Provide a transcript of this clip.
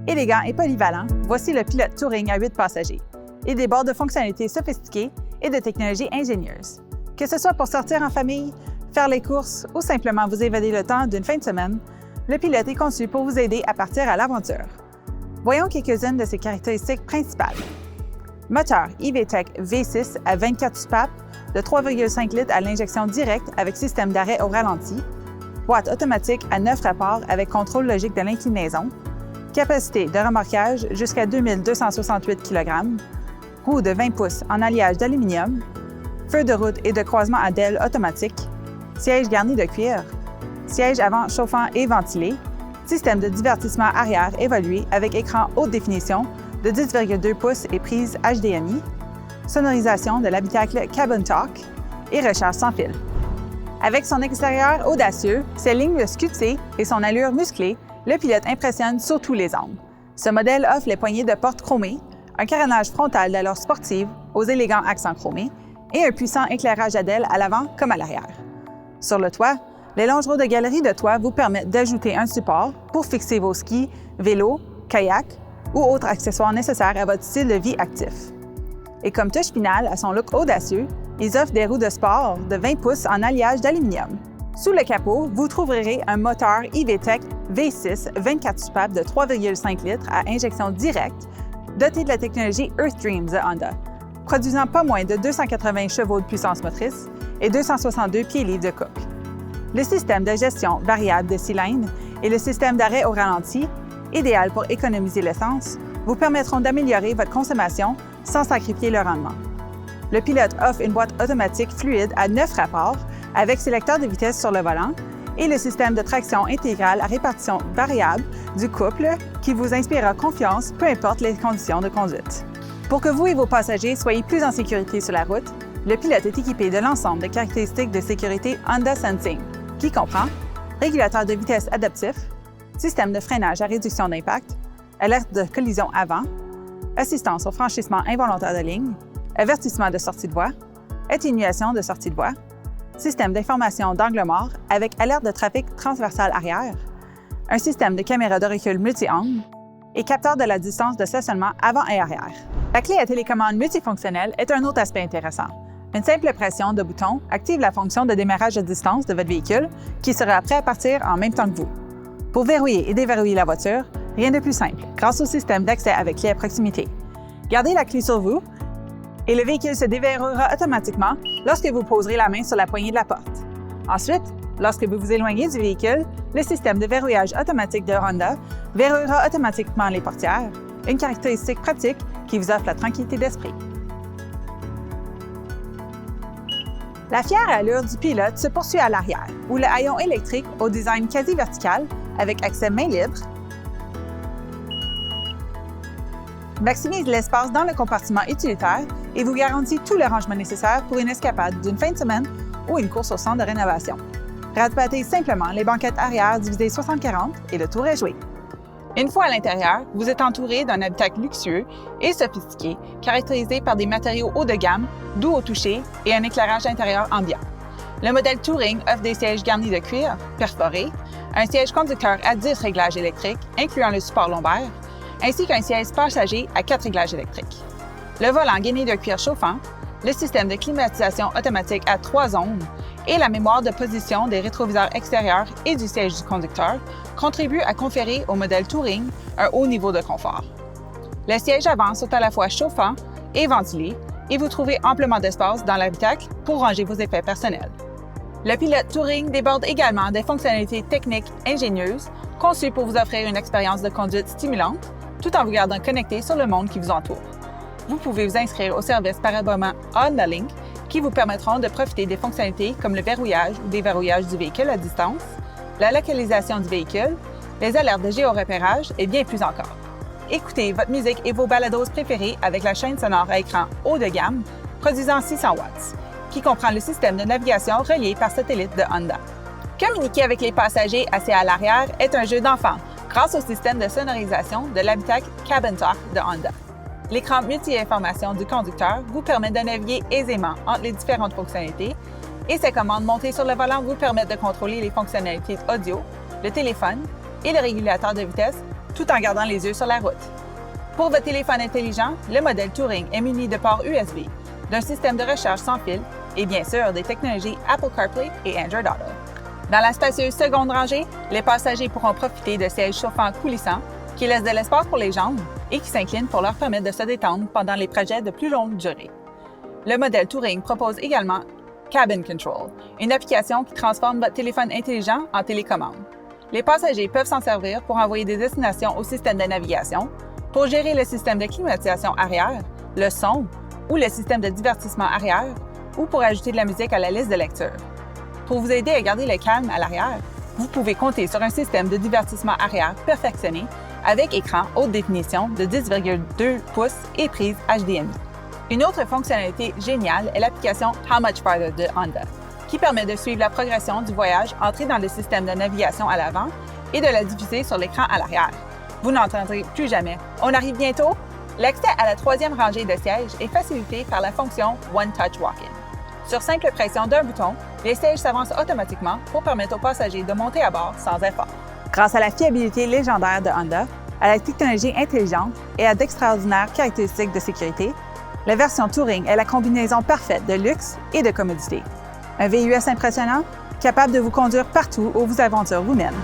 Élégant et polyvalent, voici le Pilote Touring à 8 passagers et déborde de fonctionnalités sophistiquées et de technologies ingénieuses. Que ce soit pour sortir en famille, faire les courses ou simplement vous évader le temps d'une fin de semaine, le Pilote est conçu pour vous aider à partir à l'aventure. Voyons quelques-unes de ses caractéristiques principales. Moteur EV-Tech V6 à 24 soupapes de 3,5 litres à l'injection directe avec système d'arrêt au ralenti, boîte automatique à 9 rapports avec contrôle logique de l'inclinaison, capacité de remorquage jusqu'à 2268 kg, roue de 20 pouces en alliage d'aluminium, feu de route et de croisement à DEL automatique, siège garni de cuir, siège avant chauffant et ventilé, système de divertissement arrière évolué avec écran haute définition de 10,2 pouces et prise HDMI, sonorisation de l'habitacle Cabin Talk et recharge sans fil. Avec son extérieur audacieux, ses lignes sculptées et son allure musclée, le Pilote impressionne sur tous les angles. Ce modèle offre les poignées de porte chromées, un carénage frontal d'allure sportive aux élégants accents chromés et un puissant éclairage à DEL à l'avant comme à l'arrière. Sur le toit, les longerons de galerie de toit vous permettent d'ajouter un support pour fixer vos skis, vélos, kayaks ou autres accessoires nécessaires à votre style de vie actif. Et comme touche finale à son look audacieux, ils offrent des roues de sport de 20 pouces en alliage d'aluminium. Sous le capot, vous trouverez un moteur EV-Tech V6 24 soupapes de 3,5 litres à injection directe, doté de la technologie Earthdreams de Honda, produisant pas moins de 280 chevaux de puissance motrice et 262 pieds-livres de couple. Le système de gestion variable de cylindres et le système d'arrêt au ralenti, idéal pour économiser l'essence, vous permettront d'améliorer votre consommation sans sacrifier le rendement. Le Pilote offre une boîte automatique fluide à 9 rapports avec sélecteur de vitesse sur le volant et le système de traction intégrale à répartition variable du couple qui vous inspirera confiance peu importe les conditions de conduite. Pour que vous et vos passagers soyez plus en sécurité sur la route, le Pilote est équipé de l'ensemble de caractéristiques de sécurité Honda Sensing, qui comprend régulateur de vitesse adaptif, système de freinage à réduction d'impact, alerte de collision avant, assistance au franchissement involontaire de ligne, avertissement de sortie de voie, atténuation de sortie de voie, système d'information d'angle mort avec alerte de trafic transversal arrière, un système de caméra de recul multi-angle et capteur de la distance de stationnement avant et arrière. La clé à télécommande multifonctionnelle est un autre aspect intéressant. Une simple pression de bouton active la fonction de démarrage à distance de votre véhicule qui sera prêt à partir en même temps que vous. Pour verrouiller et déverrouiller la voiture, rien de plus simple grâce au système d'accès avec clé à proximité. Gardez la clé sur vous et le véhicule se déverrouillera automatiquement lorsque vous poserez la main sur la poignée de la porte. Ensuite, lorsque vous vous éloignez du véhicule, le système de verrouillage automatique de Honda verrouillera automatiquement les portières, une caractéristique pratique qui vous offre la tranquillité d'esprit. La fière allure du Pilote se poursuit à l'arrière, où le haillon électrique au design quasi vertical, avec accès main libre, maximise l'espace dans le compartiment utilitaire et vous garantit tout le rangement nécessaire pour une escapade d'une fin de semaine ou une course au centre de rénovation. Rabattez simplement les banquettes arrière divisées 60-40 et le tour est joué. Une fois à l'intérieur, vous êtes entouré d'un habitacle luxueux et sophistiqué, caractérisé par des matériaux haut de gamme, doux au toucher et un éclairage intérieur ambiant. Le modèle Touring offre des sièges garnis de cuir, perforés, un siège conducteur à 10 réglages électriques, incluant le support lombaire, ainsi qu'un siège passager à 4 réglages électriques. Le volant gainé de cuir chauffant, le système de climatisation automatique à 3 zones et la mémoire de position des rétroviseurs extérieurs et du siège du conducteur contribuent à conférer au modèle Touring un haut niveau de confort. Les sièges avant sont à la fois chauffants et ventilés et vous trouvez amplement d'espace dans l'habitacle pour ranger vos effets personnels. Le Pilote Touring déborde également des fonctionnalités techniques ingénieuses conçues pour vous offrir une expérience de conduite stimulante tout en vous gardant connecté sur le monde qui vous entoure. Vous pouvez vous inscrire au service par abonnement Honda Link qui vous permettront de profiter des fonctionnalités comme le verrouillage ou déverrouillage du véhicule à distance, la localisation du véhicule, les alertes de géorepérage et bien plus encore. Écoutez votre musique et vos balados préférés avec la chaîne sonore à écran haut de gamme produisant 600 watts, qui comprend le système de navigation relié par satellite de Honda. Communiquer avec les passagers assis à l'arrière est un jeu d'enfant grâce au système de sonorisation de l'habitacle Cabin Talk de Honda. L'écran multi-information du conducteur vous permet de naviguer aisément entre les différentes fonctionnalités et ses commandes montées sur le volant vous permettent de contrôler les fonctionnalités audio, le téléphone et le régulateur de vitesse tout en gardant les yeux sur la route. Pour votre téléphone intelligent, le modèle Touring est muni de ports USB, d'un système de recharge sans fil et bien sûr des technologies Apple CarPlay et Android Auto. Dans la spacieuse seconde rangée, les passagers pourront profiter de sièges chauffants coulissants qui laissent de l'espace pour les jambes et qui s'inclinent pour leur permettre de se détendre pendant les trajets de plus longue durée. Le modèle Touring propose également Cabin Control, une application qui transforme votre téléphone intelligent en télécommande. Les passagers peuvent s'en servir pour envoyer des destinations au système de navigation, pour gérer le système de climatisation arrière, le son ou le système de divertissement arrière, ou pour ajouter de la musique à la liste de lecture. Pour vous aider à garder le calme à l'arrière, vous pouvez compter sur un système de divertissement arrière perfectionné avec écran haute définition de 10,2 pouces et prise HDMI. Une autre fonctionnalité géniale est l'application How Much Farther de Honda, qui permet de suivre la progression du voyage entré dans le système de navigation à l'avant et de la diffuser sur l'écran à l'arrière. Vous n'entendrez plus jamais « On arrive bientôt ». L'accès à la troisième rangée de sièges est facilité par la fonction One Touch Walk-in. Sur simple pression d'un bouton, les sièges s'avancent automatiquement pour permettre aux passagers de monter à bord sans effort. Grâce à la fiabilité légendaire de Honda, à la technologie intelligente et à d'extraordinaires caractéristiques de sécurité, la version Touring est la combinaison parfaite de luxe et de commodité. Un VUS impressionnant, capable de vous conduire partout où vos aventures vous mènent.